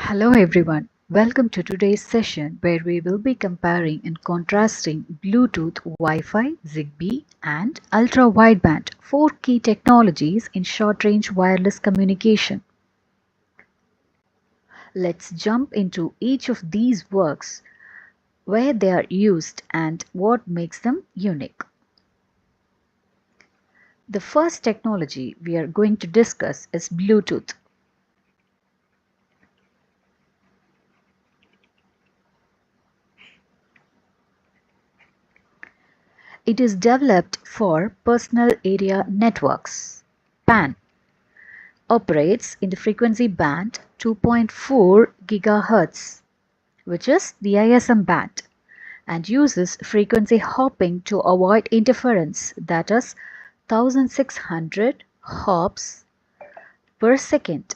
Hello everyone, welcome to today's session where we will be comparing and contrasting Bluetooth, Wi-Fi, Zigbee and ultra-wideband, four key technologies in short-range wireless communication. Let's jump into each of these works, where they are used and what makes them unique. The first technology we are going to discuss is Bluetooth. It is developed for personal area networks (PAN), operates in the frequency band 2.4 GHz, which is the ISM band, and uses frequency hopping to avoid interference, that is 1600 hops per second.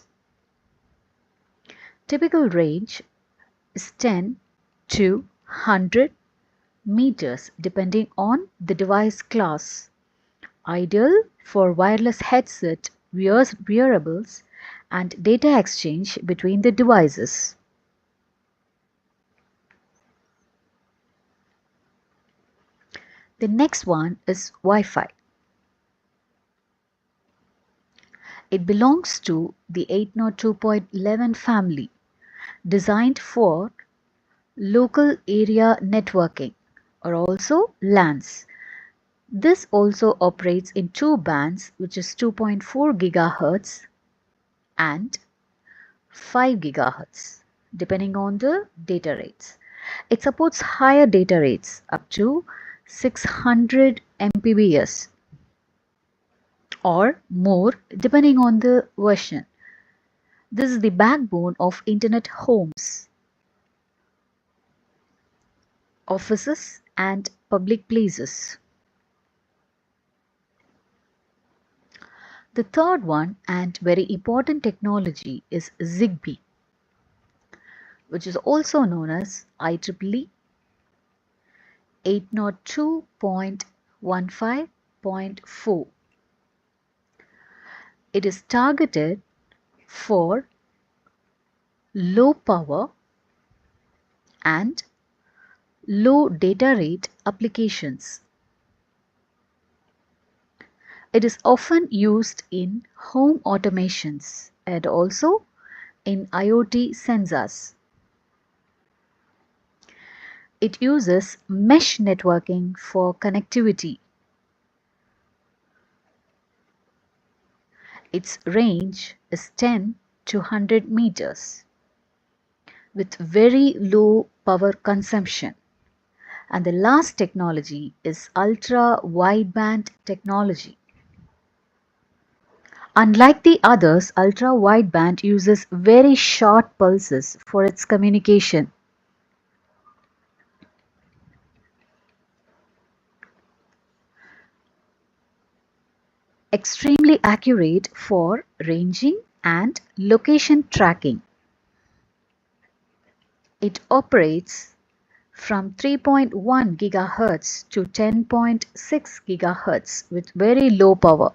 Typical range is 10 to 100 meters depending on the device class. Ideal for wireless headset, wearables, and data exchange between the devices. The next one is Wi-Fi. It belongs to the 802.11 family, designed for local area networking, or also LANs. This also operates in two bands, which is 2.4 GHz and 5 GHz, depending on the data rates. It supports higher data rates up to 600 Mbps or more, depending on the version. This is the backbone of internet homes, offices, and public places. The third one and very important technology is Zigbee, which is also known as IEEE 802.15.4. It is targeted for low power and low data rate applications. It is often used in home automations and also in IoT sensors. It uses mesh networking for connectivity. Its range is 10 to 100 meters with very low power consumption. And the last technology is ultra-wideband technology. Unlike the others, ultra-wideband uses very short pulses for its communication. Extremely accurate for ranging and location tracking. It operates from 3.1 GHz to 10.6 GHz with very low power.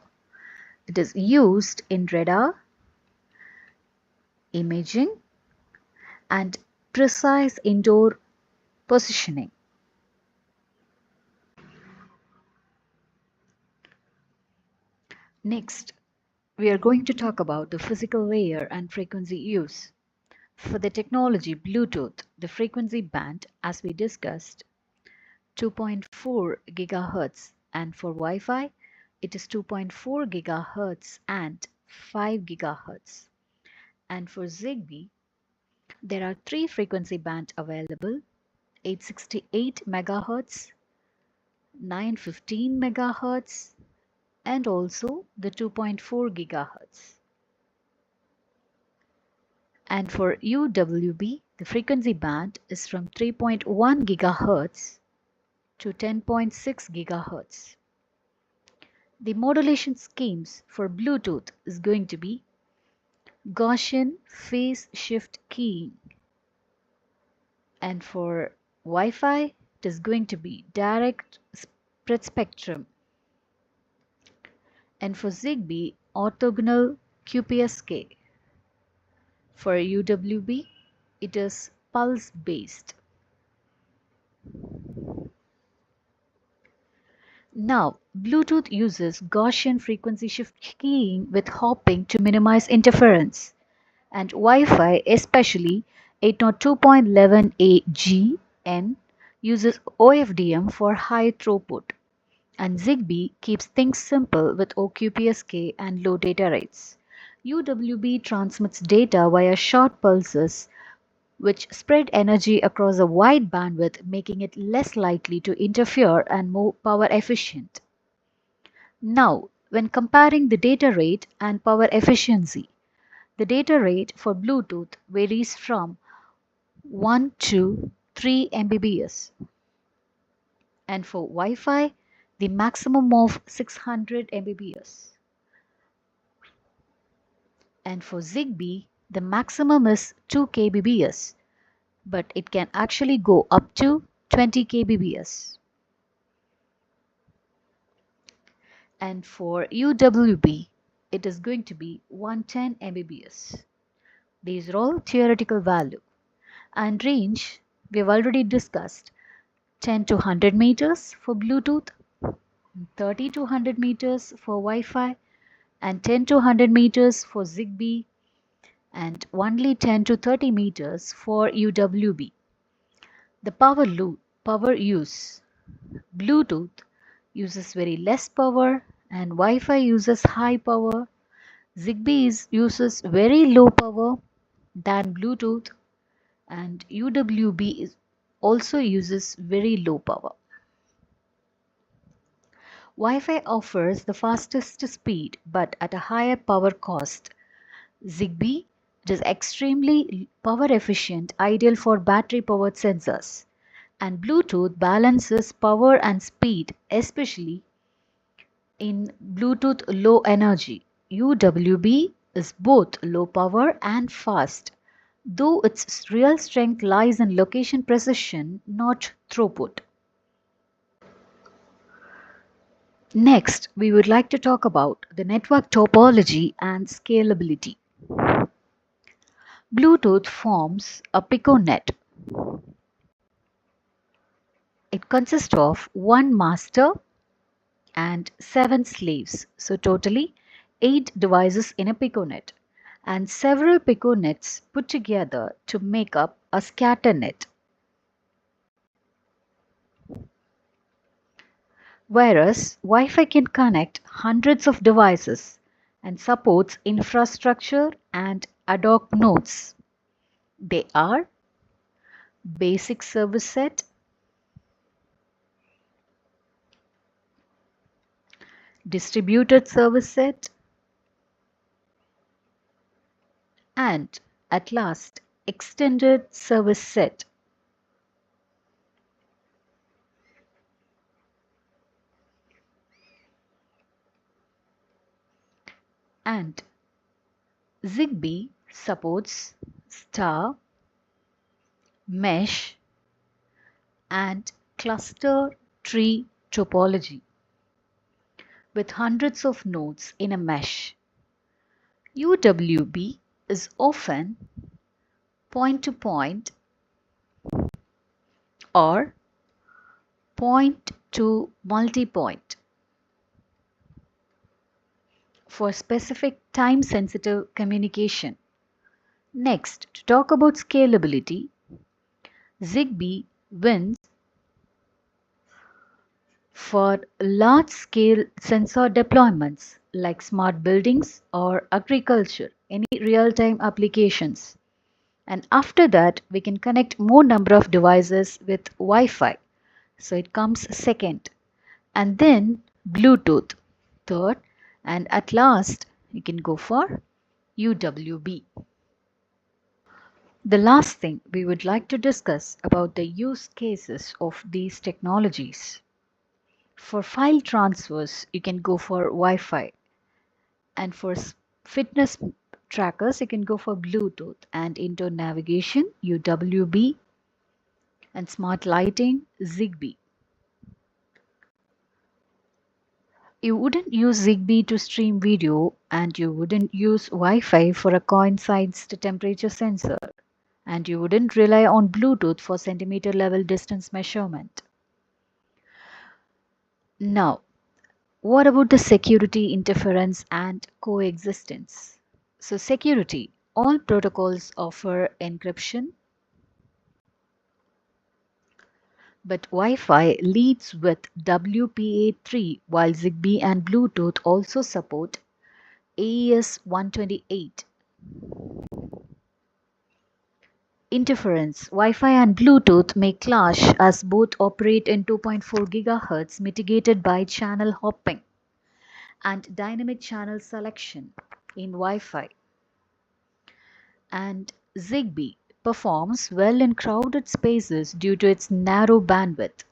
It is used in radar, imaging, and precise indoor positioning. Next, we are going to talk about the physical layer and frequency use. For the technology Bluetooth, the frequency band, as we discussed, 2.4 GHz, and for Wi-Fi, it is 2.4 GHz and 5 GHz. And for Zigbee, there are three frequency bands available: 868 MHz, 915 MHz, and also the 2.4 GHz. And for UWB, the frequency band is from 3.1 GHz to 10.6 GHz. The modulation schemes for Bluetooth is going to be Gaussian phase shift keying, and for Wi-Fi it is going to be direct spread spectrum, and for Zigbee orthogonal QPSK. For UWB It is pulse based. Now, Bluetooth uses Gaussian frequency shift keying with hopping to minimize interference, and Wi-Fi, especially 802.11a/G/N, uses OFDM for high throughput, and Zigbee keeps things simple with OQPSK and low data rates. UWB transmits data via short pulses which spread energy across a wide bandwidth, making it less likely to interfere and more power efficient. Now, when comparing the data rate and power efficiency, the data rate for Bluetooth varies from 1 to 3 Mbps, and for Wi-Fi, the maximum of 600 Mbps, and for Zigbee, the maximum is 2 kbps, but it can actually go up to 20 kbps. And for UWB, it is going to be 110 Mbps. These are all theoretical value. And range, we have already discussed 10 to 100 meters for Bluetooth, 30 to 100 meters for Wi-Fi, and 10 to 100 meters for Zigbee, and only 10 to 30 meters for UWB. The power use. Bluetooth uses very less power and Wi-Fi uses high power. Zigbee uses very low power than Bluetooth, and UWB also uses very low power. Wi-Fi offers the fastest speed but at a higher power cost. Zigbee is extremely power efficient, ideal for battery powered sensors. And Bluetooth balances power and speed, especially in Bluetooth Low Energy. UWB is both low power and fast, though its real strength lies in location precision, not throughput. Next, we would like to talk about the network topology and scalability. Bluetooth forms a piconet. It consists of one master and 7 slaves, so totally 8 devices in a piconet, and several piconets put together to make up a scatternet. Whereas Wi-Fi can connect hundreds of devices and supports infrastructure and ad hoc nodes. They are basic service set, distributed service set, and at last extended service set. And Zigbee supports star, mesh, and cluster tree topology with hundreds of nodes in a mesh. UWB is often point-to-point or point-to-multipoint for specific time-sensitive communication. Next, to talk about scalability, Zigbee wins for large-scale sensor deployments like smart buildings or agriculture, any real-time applications. And after that, we can connect more number of devices with Wi-Fi. So it comes second. And then Bluetooth, third. And at last, you can go for UWB. The last thing we would like to discuss about the use cases of these technologies. For file transfers, you can go for Wi-Fi, and for fitness trackers, you can go for Bluetooth, and indoor navigation, UWB, and smart lighting, Zigbee. You wouldn't use Zigbee to stream video, and you wouldn't use Wi-Fi for a coin-sized temperature sensor. and you wouldn't rely on Bluetooth for centimeter level distance measurement. Now, what about the security, interference, and coexistence? So, security. All protocols offer encryption, but Wi-Fi leads with WPA3 while Zigbee and Bluetooth also support AES 128. Interference. Wi-Fi and Bluetooth may clash as both operate in 2.4 GHz mitigated by channel hopping and dynamic channel selection in Wi-Fi. And Zigbee performs well in crowded spaces due to its narrow bandwidth.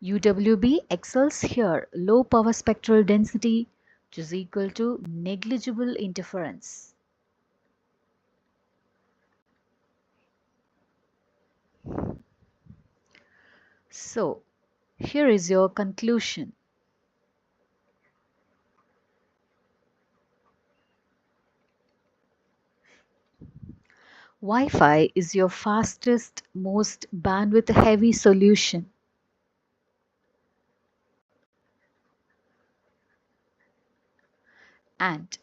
UWB excels here, low power spectral density, which is equal to negligible interference. So, here is your conclusion. Wi-Fi is your fastest, most bandwidth-heavy solution. And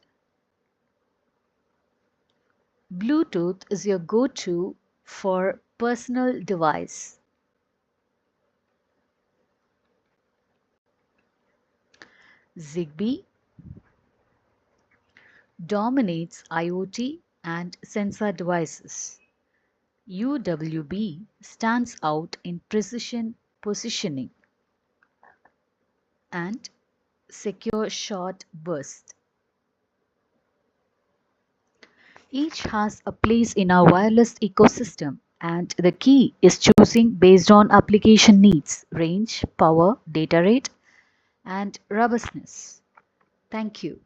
Bluetooth is your go-to for personal device. Zigbee dominates IoT and sensor devices. UWB stands out in precision positioning and secure short burst. Each has a place in our wireless ecosystem, and the key is choosing based on application needs, range, power, data rate, and robustness. Thank you.